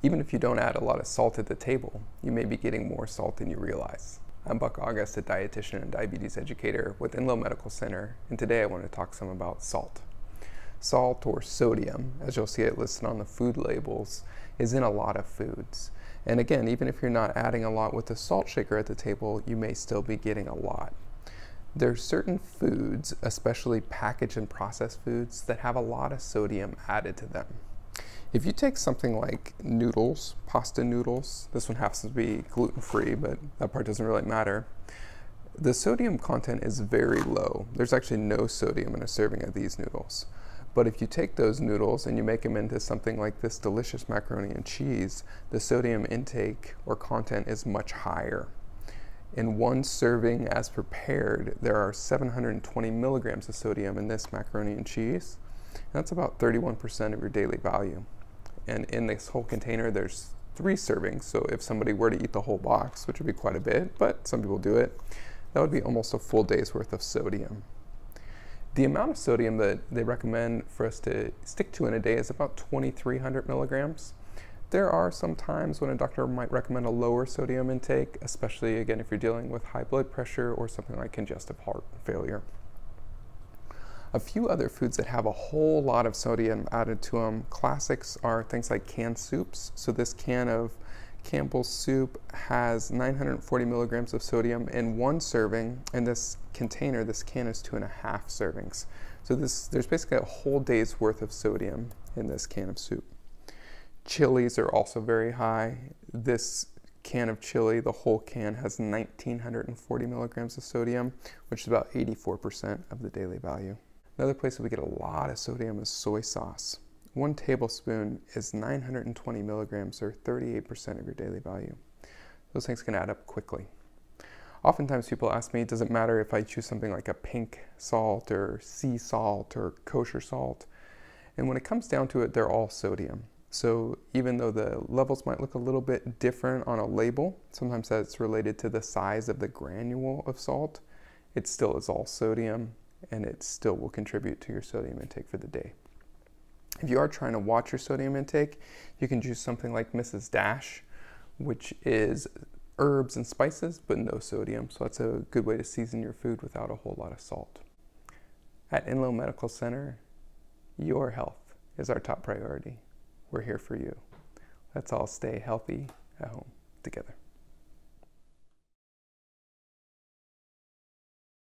Even if you don't add a lot of salt at the table, you may be getting more salt than you realize. I'm Buck August, a dietitian and diabetes educator with Enloe Medical Center, and today I want to talk some about salt. Salt, or sodium, as you'll see it listed on the food labels, is in a lot of foods. And again, even if you're not adding a lot with the salt shaker at the table, you may still be getting a lot. There are certain foods, especially packaged and processed foods, that have a lot of sodium added to them. If you take something like noodles, pasta noodles, this one happens to be gluten-free, but that part doesn't really matter. The sodium content is very low. There's actually no sodium in a serving of these noodles. But if you take those noodles and you make them into something like this delicious macaroni and cheese, the sodium intake or content is much higher. In one serving as prepared, there are 720 milligrams of sodium in this macaroni and cheese. That's about 31% of your daily value. And in this whole container, there's 3 servings. So if somebody were to eat the whole box, which would be quite a bit, but some people do it, that would be almost a full day's worth of sodium. The amount of sodium that they recommend for us to stick to in a day is about 2,300 milligrams. There are some times when a doctor might recommend a lower sodium intake, especially again if you're dealing with high blood pressure or something like congestive heart failure. A few other foods that have a whole lot of sodium added to them, classics are things like canned soups. So this can of Campbell's soup has 940 milligrams of sodium in one serving, and this container, this can, is 2.5 servings. So there's basically a whole day's worth of sodium in this can of soup. Chilies are also very high. This can of chili, the whole can, has 1,940 milligrams of sodium, which is about 84% of the daily value. Another place that we get a lot of sodium is soy sauce. 1 tablespoon is 920 milligrams, or 38% of your daily value. Those things can add up quickly. Oftentimes people ask me, does it matter if I choose something like a pink salt or sea salt or kosher salt? And when it comes down to it, they're all sodium. So even though the levels might look a little bit different on a label, sometimes that's related to the size of the granule of salt, it still is all sodium, and it still will contribute to your sodium intake for the day. If you are trying to watch your sodium intake, you can choose something like Mrs. Dash, which is herbs and spices, but no sodium. So that's a good way to season your food without a whole lot of salt. At Enloe Medical Center, your health is our top priority. We're here for you. Let's all stay healthy at home together.